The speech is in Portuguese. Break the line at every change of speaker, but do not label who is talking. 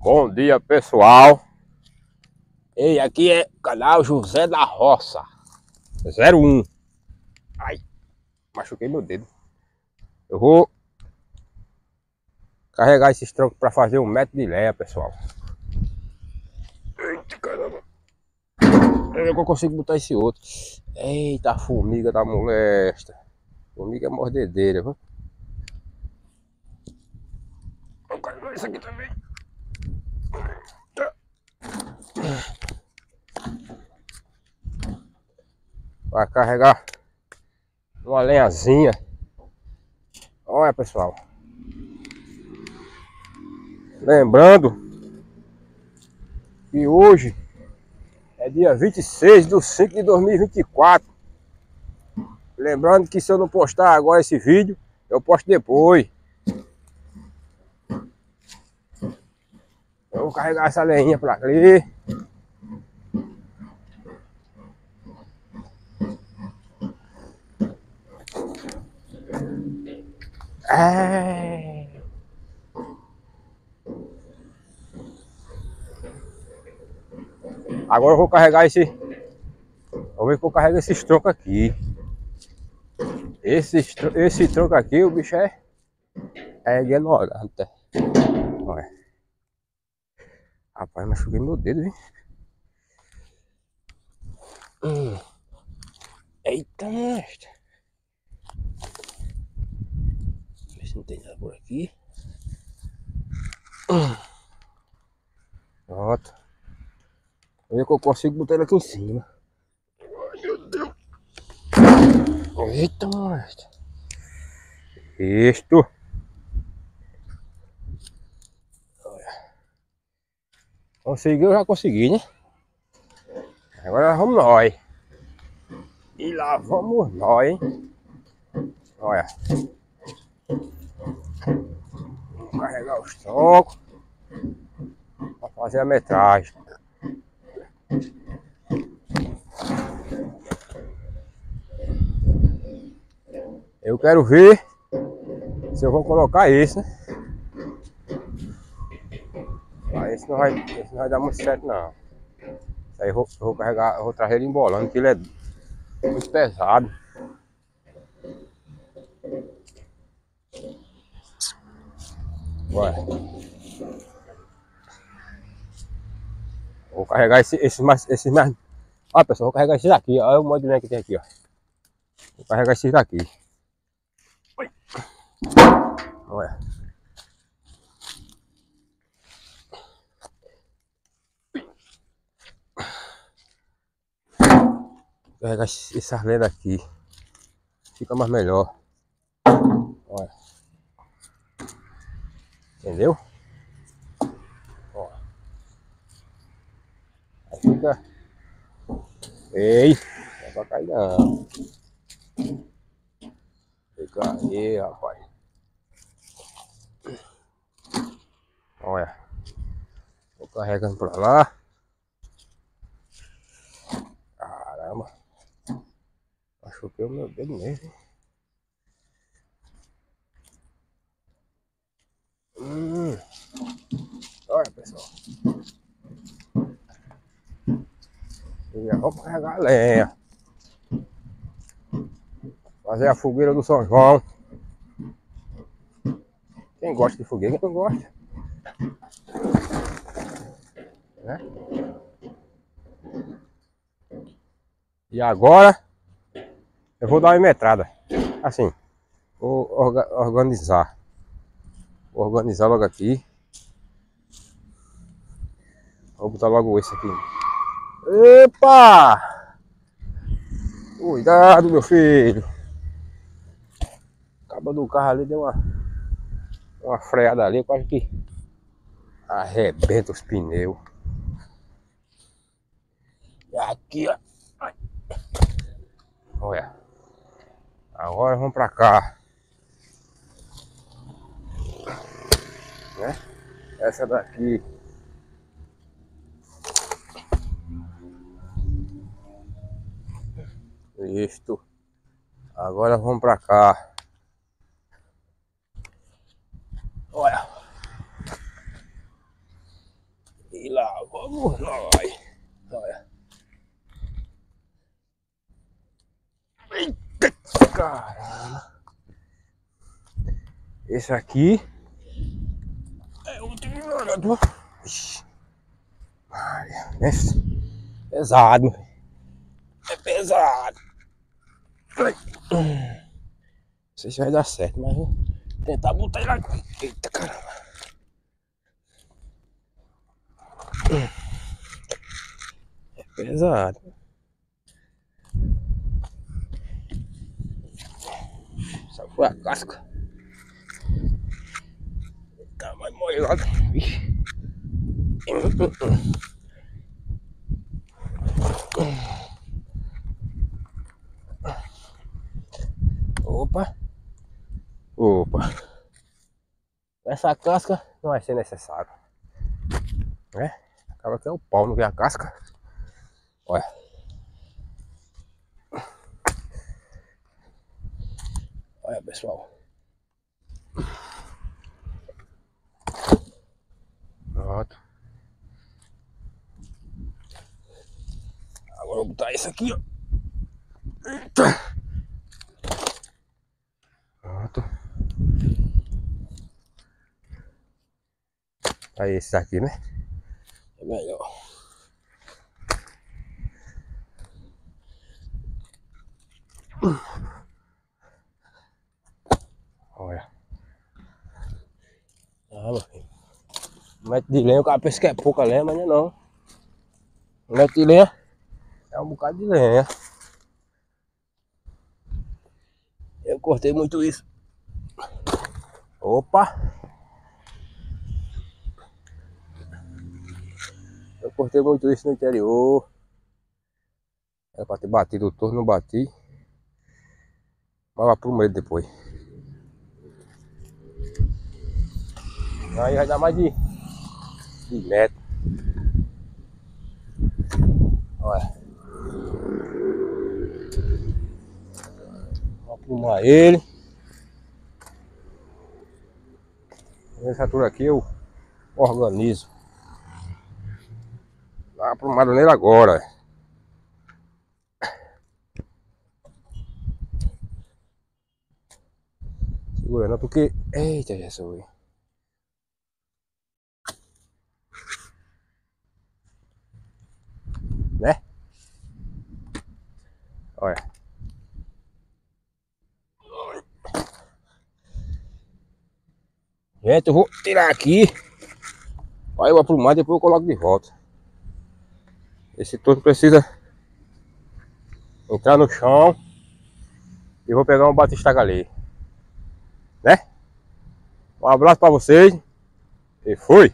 Bom dia, pessoal. Ei, aqui é o canal José da Roça 01. Ai, machuquei meu dedo. Eu vou carregar esses troncos para fazer 1 metro de lenha, pessoal. Eita, caramba. Eu não consigo botar esse outro. Eita, a formiga da molesta. Formiga é mordedeira, viu? Vou carregar isso aqui também. Vai carregar uma lenhazinha. Olha, pessoal. Lembrando que hoje é dia 26/5/2024. Lembrando que se eu não postar agora esse vídeo, eu posto depois. Eu vou carregar essa lenha pra ali. Agora eu vou carregar esse. Vou ver que eu carrego esses troncos aqui. Esse tronco aqui, o bicho é ignorante. Olha. Rapaz, machuquei meu dedo, hein? Eita, mestre. Ver se não tem nada por aqui. Pronto. Vou ver que eu consigo botar ele aqui em cima. Ai, meu Deus. Eita, mestre. Isto. Conseguiu, já consegui, né? Agora vamos nós. E lá vamos nós, hein? Olha. Vamos carregar os troncos para fazer a metragem. Eu quero ver se eu vou colocar esse, né? Ah, esse não vai dar muito certo, não. Isso aí eu vou carregar, eu vou trazer ele embolando, porque ele é muito pesado. Bora. Vou carregar esses mais. Ó, pessoal, vou carregar esses daqui. Olha o modo de lenha que tem aqui, ó. Vou carregar esses daqui. Olha. Vou carregar essas lenhas daqui. Fica mais melhor. Olha. Entendeu? Ó. Aí fica. Ei! Não é pra cair não. Fica aí, rapaz. Olha. Vou carregando pra lá. Caramba. Machuquei o meu dedo mesmo. Olha, pessoal. E já vamos carregar a lenha. Fazer a fogueira do São João. Quem gosta de fogueira, quem não gosta. Né? E agora eu vou dar uma metrada. Assim, vou organizar. Vou organizar logo aqui. Vou botar logo esse aqui. Epa! Cuidado, meu filho. Acaba do carro ali, deu uma freada ali, quase que arrebenta os pneus. E aqui, ó. Olha. Agora vamos pra cá. Né? Essa daqui. Isto. Agora vamos pra cá. Olha. Vamos nós. Olha. Eita caramba. Esse aqui é o treinador. É pesado, meu filho. É pesado. Não sei se vai dar certo, mas vou tentar botar ele aqui. Eita caramba. É pesado. Só foi a casca. Tá mais molhado. Vixe. Opa. Opa. Essa casca não vai ser necessário, né? Acaba que é o pau, não vê a casca. Olha. Olha, pessoal. Pronto. Agora eu vou botar isso aqui, ó. Eita. Pronto. Aí esse aqui, né? É melhor. Olha. Ah, meu filho. Um metro de lenha, o cara pensa que é pouca lenha, mas não é não. Um metro de lenha é um bocado de lenha. Eu cortei muito isso. Opa! Eu cortei muito isso no interior. Era pra ter batido o torno, não bati. Mas vai pro meio depois. Aí vai dar mais de metro. Olha. Vou aprumar ele. Essa altura aqui eu organizo. Dá aprumada nele agora. Segurando porque... Eita, Jesus. Né? Olha. Gente, eu vou tirar aqui. Aí eu aprumar, depois eu coloco de volta. Esse torno precisa entrar no chão. E vou pegar um batistaca ali. Né? Um abraço pra vocês. E fui!